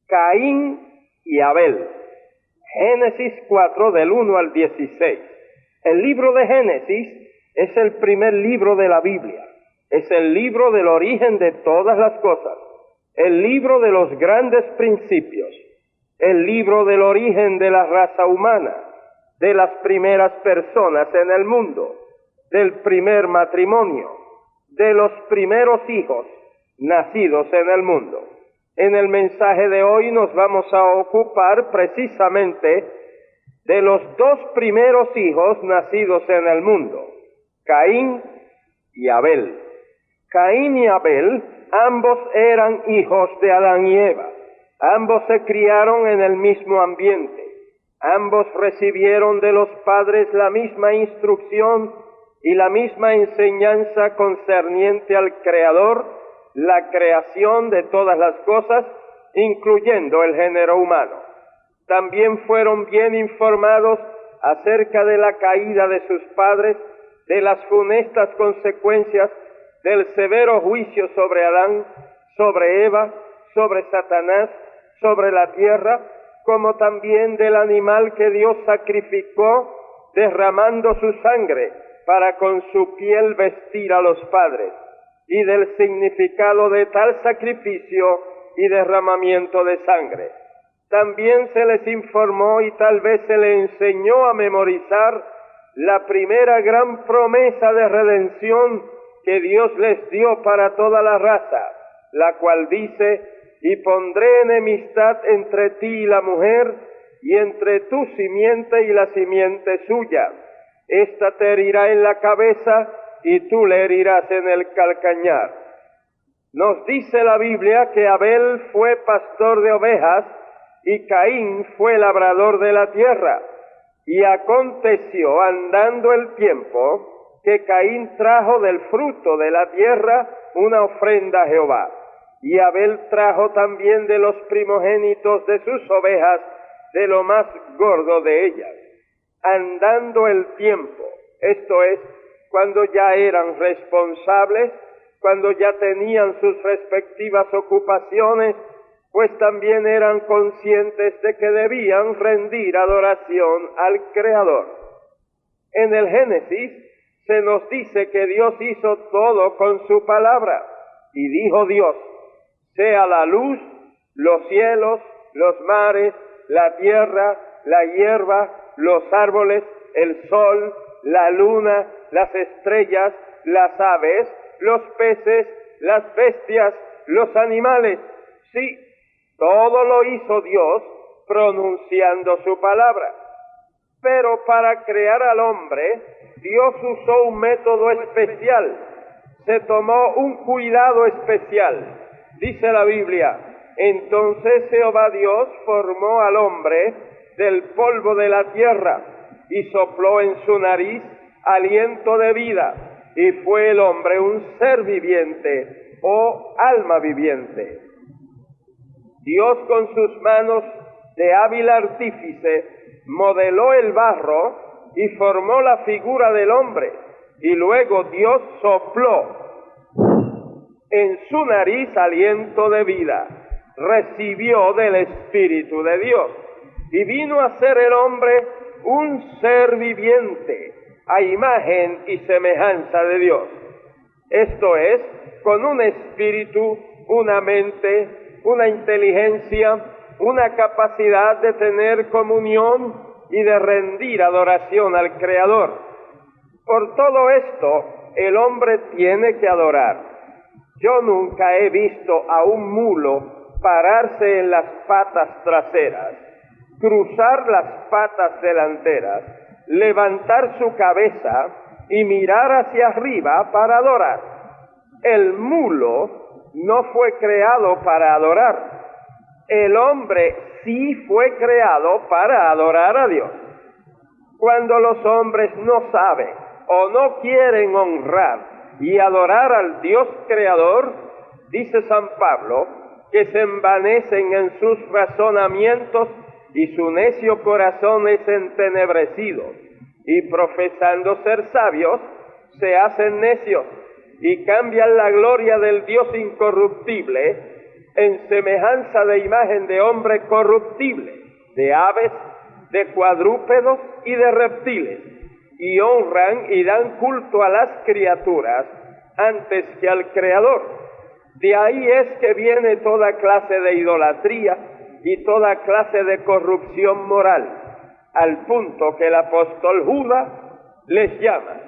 Caín y Abel. Génesis 4 del 1 al 16. El libro de Génesis es el primer libro de la Biblia. Es el libro del origen de todas las cosas. El libro de los grandes principios. El libro del origen de la raza humana, de las primeras personas en el mundo, del primer matrimonio, de los primeros hijos nacidos en el mundo. En el mensaje de hoy nos vamos a ocupar precisamente de los dos primeros hijos nacidos en el mundo, Caín y Abel. Caín y Abel, ambos eran hijos de Adán y Eva. Ambos se criaron en el mismo ambiente. Ambos recibieron de los padres la misma instrucción y la misma enseñanza concerniente al Creador, la creación de todas las cosas, incluyendo el género humano. También fueron bien informados acerca de la caída de sus padres, de las funestas consecuencias del severo juicio sobre Adán, sobre Eva, sobre Satanás, sobre la tierra, como también del animal que Dios sacrificó, derramando su sangre para con su piel vestir a los padres, y del significado de tal sacrificio y derramamiento de sangre. También se les informó y tal vez se les enseñó a memorizar la primera gran promesa de redención que Dios les dio para toda la raza, la cual dice: y pondré enemistad entre ti y la mujer, y entre tu simiente y la simiente suya. Esta te herirá en la cabeza, y tú le herirás en el calcañar. Nos dice la Biblia que Abel fue pastor de ovejas, y Caín fue labrador de la tierra. Y aconteció, andando el tiempo, que Caín trajo del fruto de la tierra una ofrenda a Jehová. Y Abel trajo también de los primogénitos de sus ovejas, de lo más gordo de ellas. Andando el tiempo, esto es, cuando ya eran responsables, cuando ya tenían sus respectivas ocupaciones, pues también eran conscientes de que debían rendir adoración al Creador. En el Génesis se nos dice que Dios hizo todo con su palabra, y dijo Dios: sea la luz, los cielos, los mares, la tierra, la hierba, los árboles, el sol, la luna, las estrellas, las aves, los peces, las bestias, los animales. Sí, todo lo hizo Dios pronunciando su palabra. Pero para crear al hombre, Dios usó un método especial. Se tomó un cuidado especial. Dice la Biblia: entonces Jehová Dios formó al hombre del polvo de la tierra y sopló en su nariz aliento de vida, y fue el hombre un ser viviente o alma viviente. Dios con sus manos de hábil artífice modeló el barro y formó la figura del hombre, y luego Dios sopló en su nariz aliento de vida, recibió del Espíritu de Dios, y vino a ser el hombre un ser viviente, a imagen y semejanza de Dios. Esto es, con un espíritu, una mente, una inteligencia, una capacidad de tener comunión y de rendir adoración al Creador. Por todo esto, el hombre tiene que adorar. Yo nunca he visto a un mulo pararse en las patas traseras, cruzar las patas delanteras, levantar su cabeza y mirar hacia arriba para adorar. El mulo no fue creado para adorar. El hombre sí fue creado para adorar a Dios. Cuando los hombres no saben o no quieren honrar y adorar al Dios creador, dice San Pablo, que se envanecen en sus razonamientos y su necio corazón es entenebrecido, y profesando ser sabios, se hacen necios y cambian la gloria del Dios incorruptible en semejanza de imagen de hombre corruptible, de aves, de cuadrúpedos y de reptiles, y honran y dan culto a las criaturas antes que al Creador. De ahí es que viene toda clase de idolatría y toda clase de corrupción moral, al punto que el apóstol Judas les llama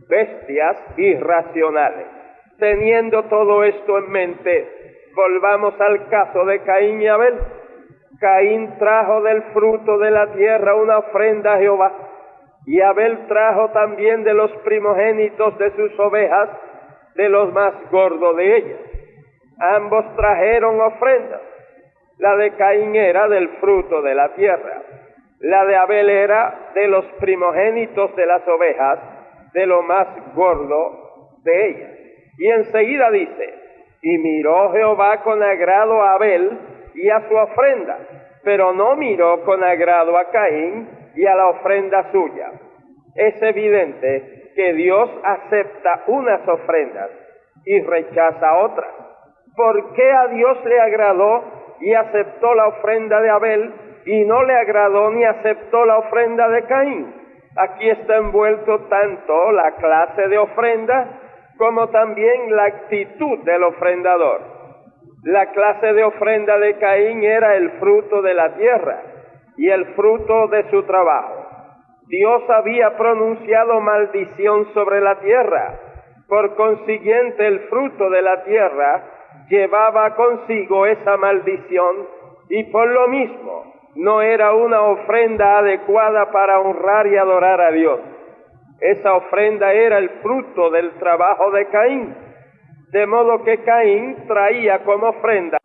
bestias irracionales. Teniendo todo esto en mente, volvamos al caso de Caín y Abel. Caín trajo del fruto de la tierra una ofrenda a Jehová, y Abel trajo también de los primogénitos de sus ovejas, de los más gordos de ellas. Ambos trajeron ofrendas. La de Caín era del fruto de la tierra, la de Abel era de los primogénitos de las ovejas, de lo más gordo de ellas. Y enseguida dice, y miró Jehová con agrado a Abel y a su ofrenda, pero no miró con agrado a Caín y a la ofrenda suya. Es evidente que Dios acepta unas ofrendas y rechaza otras. ¿Por qué a Dios le agradó y aceptó la ofrenda de Abel y no le agradó ni aceptó la ofrenda de Caín? Aquí está envuelto tanto la clase de ofrenda como también la actitud del ofrendador. La clase de ofrenda de Caín era el fruto de la tierra y el fruto de su trabajo. Dios había pronunciado maldición sobre la tierra, por consiguiente el fruto de la tierra llevaba consigo esa maldición y por lo mismo no era una ofrenda adecuada para honrar y adorar a Dios. Esa ofrenda era el fruto del trabajo de Caín, de modo que Caín traía como ofrenda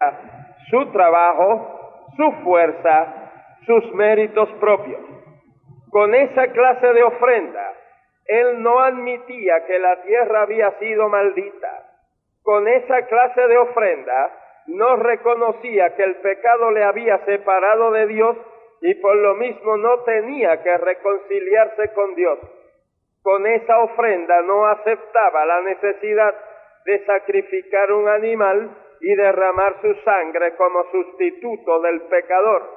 su trabajo, su fuerza, sus méritos propios. Con esa clase de ofrenda, él no admitía que la tierra había sido maldita. Con esa clase de ofrenda, no reconocía que el pecado le había separado de Dios y por lo mismo no tenía que reconciliarse con Dios. Con esa ofrenda no aceptaba la necesidad de sacrificar un animal y derramar su sangre como sustituto del pecador.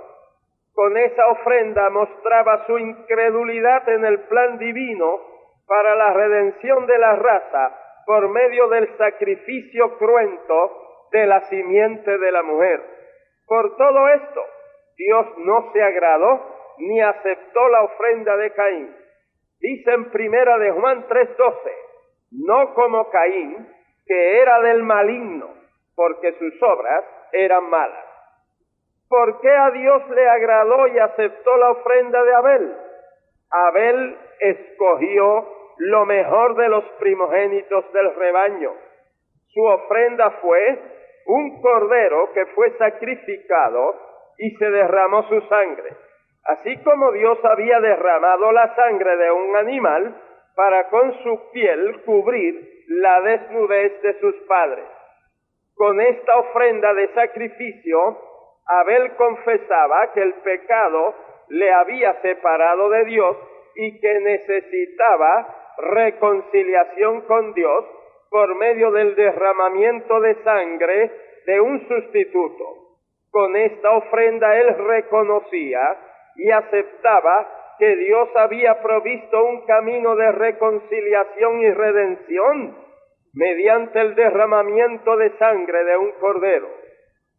Con esa ofrenda mostraba su incredulidad en el plan divino para la redención de la raza por medio del sacrificio cruento de la simiente de la mujer. Por todo esto, Dios no se agradó ni aceptó la ofrenda de Caín. Dice en Primera de Juan 3:12, no como Caín, que era del maligno, porque sus obras eran malas. ¿Por qué a Dios le agradó y aceptó la ofrenda de Abel? Abel escogió lo mejor de los primogénitos del rebaño. Su ofrenda fue un cordero que fue sacrificado y se derramó su sangre. Así como Dios había derramado la sangre de un animal para con su piel cubrir la desnudez de sus padres. Con esta ofrenda de sacrificio, Abel confesaba que el pecado le había separado de Dios y que necesitaba reconciliación con Dios por medio del derramamiento de sangre de un sustituto. Con esta ofrenda él reconocía y aceptaba que Dios había provisto un camino de reconciliación y redención mediante el derramamiento de sangre de un cordero.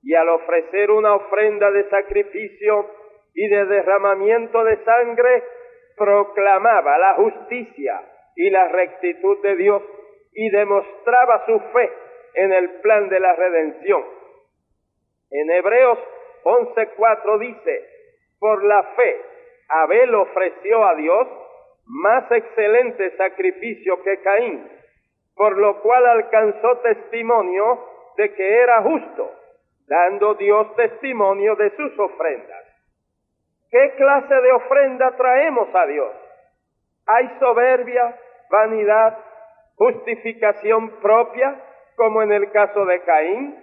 Y al ofrecer una ofrenda de sacrificio y de derramamiento de sangre, proclamaba la justicia y la rectitud de Dios y demostraba su fe en el plan de la redención. En Hebreos 11:4 dice, por la fe Abel ofreció a Dios más excelente sacrificio que Caín, por lo cual alcanzó testimonio de que era justo, dando Dios testimonio de sus ofrendas. ¿Qué clase de ofrenda traemos a Dios? ¿Hay soberbia, vanidad, justificación propia, como en el caso de Caín?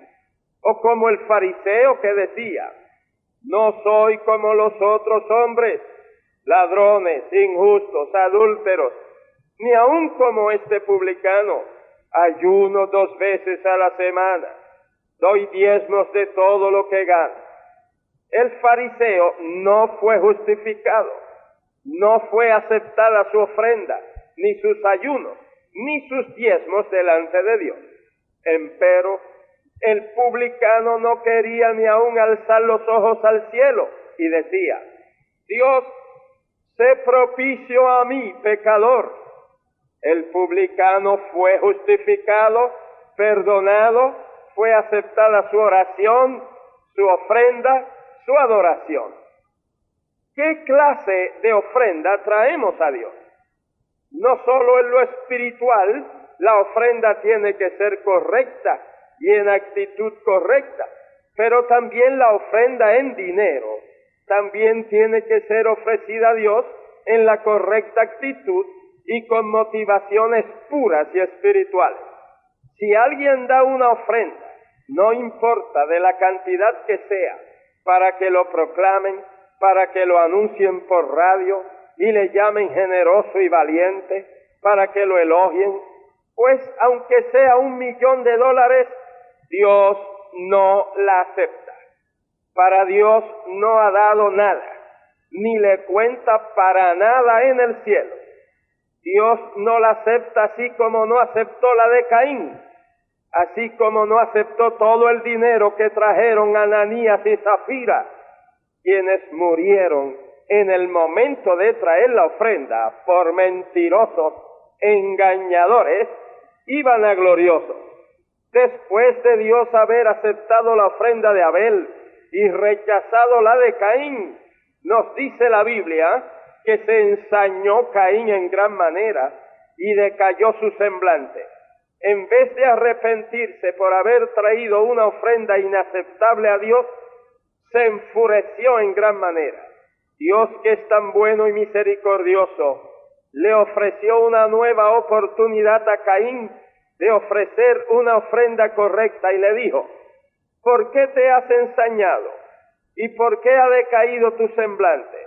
¿O como el fariseo que decía, no soy como los otros hombres, ladrones, injustos, adúlteros, ni aun como este publicano, ayuno 2 veces a la semana? doy diezmos de todo lo que gano. El fariseo no fue justificado, no fue aceptada su ofrenda, ni sus ayunos, ni sus diezmos delante de Dios. Empero, el publicano no quería ni aun alzar los ojos al cielo y decía: Dios, sé propicio a mí, pecador. El publicano fue justificado, perdonado, fue aceptada su oración, su ofrenda, su adoración. ¿Qué clase de ofrenda traemos a Dios? No solo en lo espiritual, la ofrenda tiene que ser correcta y en actitud correcta, pero también la ofrenda en dinero también tiene que ser ofrecida a Dios en la correcta actitud y con motivaciones puras y espirituales. Si alguien da una ofrenda, no importa de la cantidad que sea, para que lo proclamen, para que lo anuncien por radio y le llamen generoso y valiente, para que lo elogien, pues aunque sea $1,000,000, Dios no la acepta. Para Dios no ha dado nada, ni le cuenta para nada en el cielo. Dios no la acepta así como no aceptó la de Caín, así como no aceptó todo el dinero que trajeron Ananías y Zafira, quienes murieron en el momento de traer la ofrenda por mentirosos, engañadores y vanagloriosos. Después de Dios haber aceptado la ofrenda de Abel y rechazado la de Caín, nos dice la Biblia que se ensañó Caín en gran manera y decayó su semblante. En vez de arrepentirse por haber traído una ofrenda inaceptable a Dios, se enfureció en gran manera. Dios, que es tan bueno y misericordioso, le ofreció una nueva oportunidad a Caín de ofrecer una ofrenda correcta y le dijo: ¿por qué te has ensañado? ¿Y por qué ha decaído tu semblante?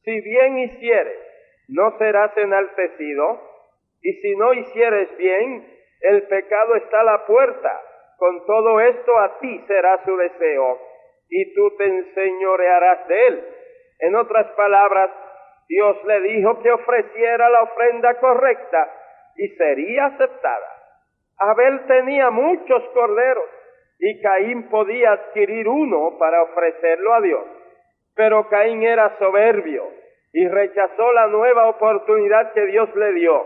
Si bien hicieres, no serás enaltecido, y si no hicieres bien, el pecado está a la puerta. Con todo esto a ti será su deseo, y tú te enseñorearás de él. En otras palabras, Dios le dijo que ofreciera la ofrenda correcta y sería aceptada. Abel tenía muchos corderos y Caín podía adquirir uno para ofrecerlo a Dios. Pero Caín era soberbio y rechazó la nueva oportunidad que Dios le dio.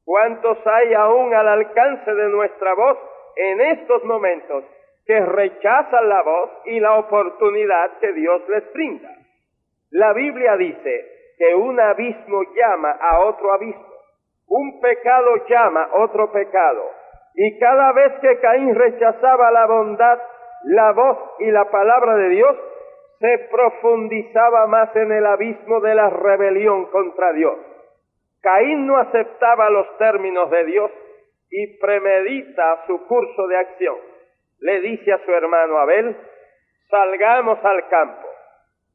¿Cuántos hay aún al alcance de nuestra voz en estos momentos que rechazan la voz y la oportunidad que Dios les brinda? La Biblia dice que un abismo llama a otro abismo, un pecado llama a otro pecado, y cada vez que Caín rechazaba la bondad, la voz y la palabra de Dios, se profundizaba más en el abismo de la rebelión contra Dios. Caín no aceptaba los términos de Dios y premedita su curso de acción. Le dice a su hermano Abel: salgamos al campo.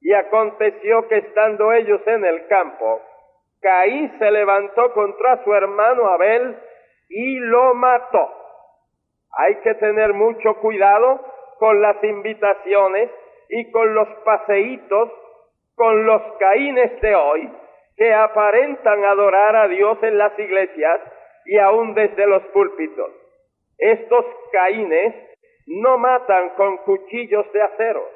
Y aconteció que estando ellos en el campo, Caín se levantó contra su hermano Abel y lo mató. Hay que tener mucho cuidado con las invitaciones y con los paseítos, con los Caínes de hoy, que aparentan adorar a Dios en las iglesias y aún desde los púlpitos. Estos Caínes no matan con cuchillos de acero,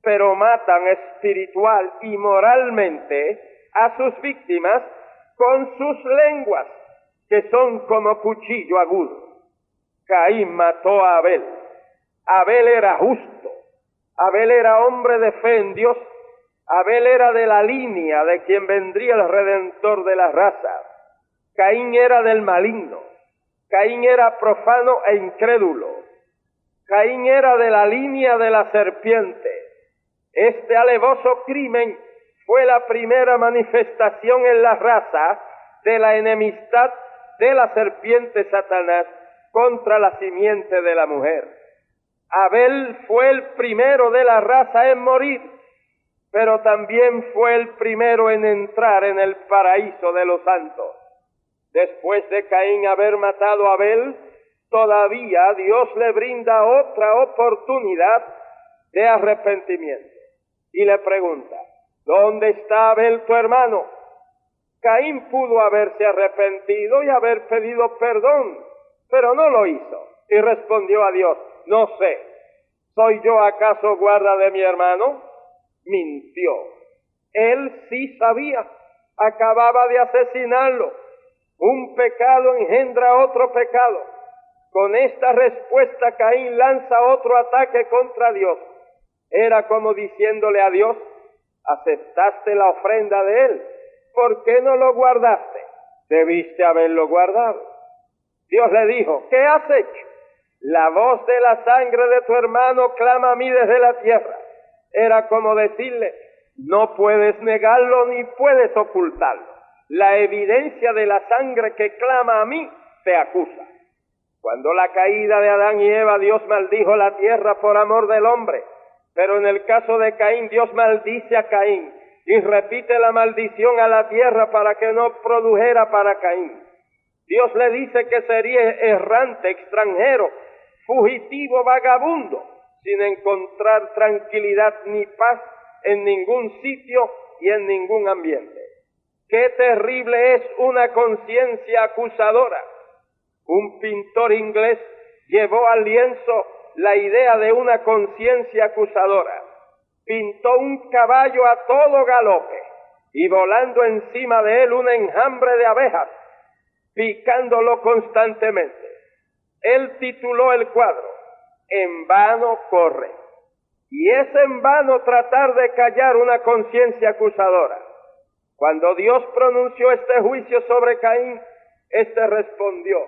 pero matan espiritual y moralmente a sus víctimas con sus lenguas, que son como cuchillo agudo. Caín mató a Abel. Abel era justo. Abel era hombre de fe en Dios. Abel era de la línea de quien vendría el Redentor de la raza. Caín era del maligno. Caín era profano e incrédulo. Caín era de la línea de la serpiente. Este alevoso crimen fue la primera manifestación en la raza de la enemistad de la serpiente Satanás contra la simiente de la mujer. Abel fue el primero de la raza en morir, pero también fue el primero en entrar en el paraíso de los santos. Después de Caín haber matado a Abel, todavía Dios le brinda otra oportunidad de arrepentimiento. Y le pregunta, ¿dónde está Abel tu hermano? Caín pudo haberse arrepentido y haber pedido perdón, pero no lo hizo. Y respondió a Dios, no sé, ¿soy yo acaso guarda de mi hermano? Mintió. Él sí sabía, acababa de asesinarlo. Un pecado engendra otro pecado. Con esta respuesta Caín lanza otro ataque contra Dios. Era como diciéndole a Dios, aceptaste la ofrenda de él, ¿por qué no lo guardaste? Debiste haberlo guardado. Dios le dijo, ¿qué has hecho? La voz de la sangre de tu hermano clama a mí desde la tierra. Era como decirle, no puedes negarlo ni puedes ocultarlo. La evidencia de la sangre que clama a mí te acusa. Cuando la caída de Adán y Eva, Dios maldijo la tierra por amor del hombre. Pero en el caso de Caín, Dios maldice a Caín y repite la maldición a la tierra para que no produjera para Caín. Dios le dice que sería errante, extranjero, fugitivo, vagabundo, sin encontrar tranquilidad ni paz en ningún sitio y en ningún ambiente. Qué terrible es una conciencia acusadora. Un pintor inglés llevó al lienzo la idea de una conciencia acusadora. Pintó un caballo a todo galope y volando encima de él un enjambre de abejas, picándolo constantemente. Él tituló el cuadro, En vano corre. Y es en vano tratar de callar una conciencia acusadora. Cuando Dios pronunció este juicio sobre Caín, éste respondió,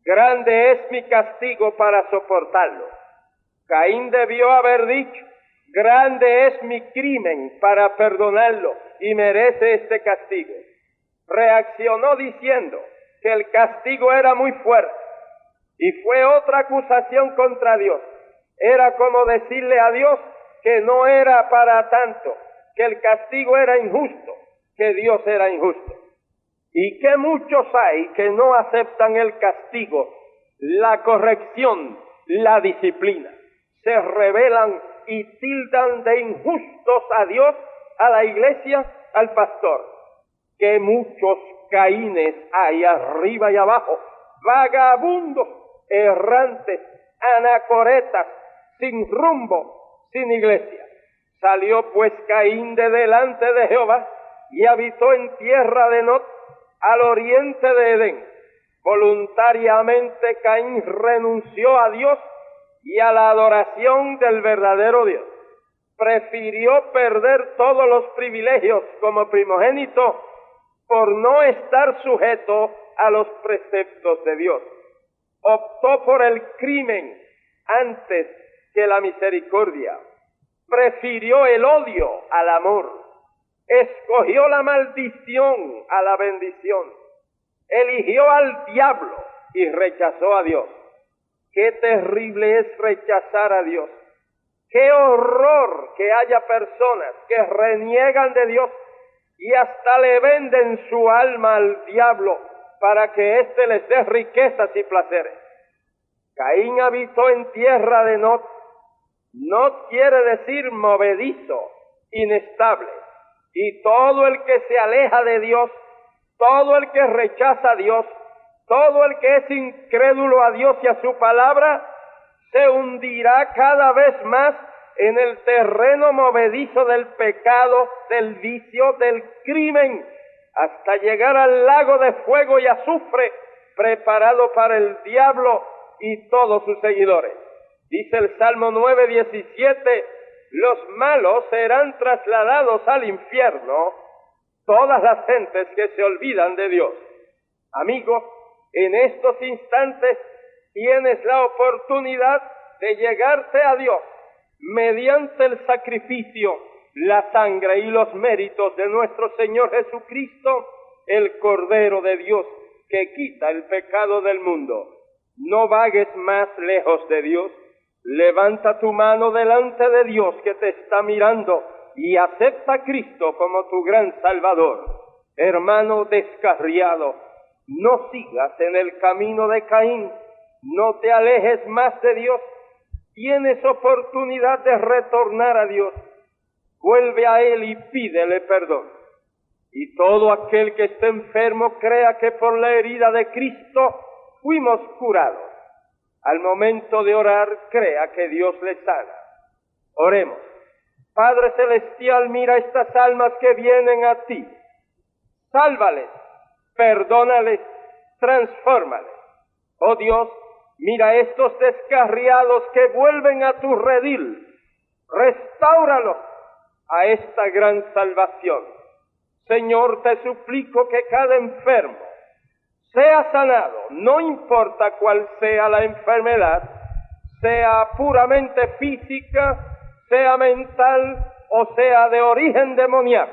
grande es mi castigo para soportarlo. Caín debió haber dicho, grande es mi crimen para perdonarlo y merece este castigo. Reaccionó diciendo que el castigo era muy fuerte y fue otra acusación contra Dios. Era como decirle a Dios que no era para tanto, que el castigo era injusto, que Dios era injusto. Y que muchos hay que no aceptan el castigo, la corrección, la disciplina. Se rebelan y tildan de injustos a Dios, a la iglesia, al pastor. Que muchos Caínes hay arriba y abajo, vagabundos, errantes, anacoretas, sin rumbo, sin iglesia. Salió pues Caín de delante de Jehová y habitó en tierra de Nod, al oriente de Edén. Voluntariamente Caín renunció a Dios y a la adoración del verdadero Dios. Prefirió perder todos los privilegios como primogénito por no estar sujeto a los preceptos de Dios. Optó por el crimen antes que la misericordia. Prefirió el odio al amor. Escogió la maldición a la bendición. Eligió al diablo y rechazó a Dios. Qué terrible es rechazar a Dios. Qué horror que haya personas que reniegan de Dios y hasta le venden su alma al diablo para que éste les dé riquezas y placeres. Caín habitó en tierra de Nod. Nod quiere decir movedizo, inestable. Y todo el que se aleja de Dios, todo el que rechaza a Dios, todo el que es incrédulo a Dios y a su palabra, se hundirá cada vez más en el terreno movedizo del pecado, del vicio, del crimen, hasta llegar al lago de fuego y azufre preparado para el diablo y todos sus seguidores. Dice el Salmo 9:17, los malos serán trasladados al infierno, todas las gentes que se olvidan de Dios. Amigo, en estos instantes tienes la oportunidad de llegarte a Dios mediante el sacrificio, la sangre y los méritos de nuestro Señor Jesucristo, el Cordero de Dios que quita el pecado del mundo. No vagues más lejos de Dios. Levanta tu mano delante de Dios que te está mirando y acepta a Cristo como tu gran Salvador. Hermano descarriado, no sigas en el camino de Caín, No te alejes más de Dios. Tienes oportunidad de retornar a Dios. Vuelve a Él y pídele perdón. Y todo aquel que esté enfermo crea que por la herida de Cristo fuimos curados. Al momento de orar, crea que Dios le sana. Oremos. Padre Celestial, mira estas almas que vienen a ti. Sálvales, perdónales, transfórmales. Oh Dios, mira estos descarriados que vuelven a tu redil. Restáuralos a esta gran salvación. Señor, te suplico que cada enfermo sea sanado, no importa cuál sea la enfermedad, sea puramente física, sea mental o sea de origen demoníaco.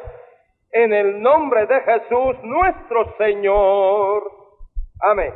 En el nombre de Jesús nuestro Señor. Amén.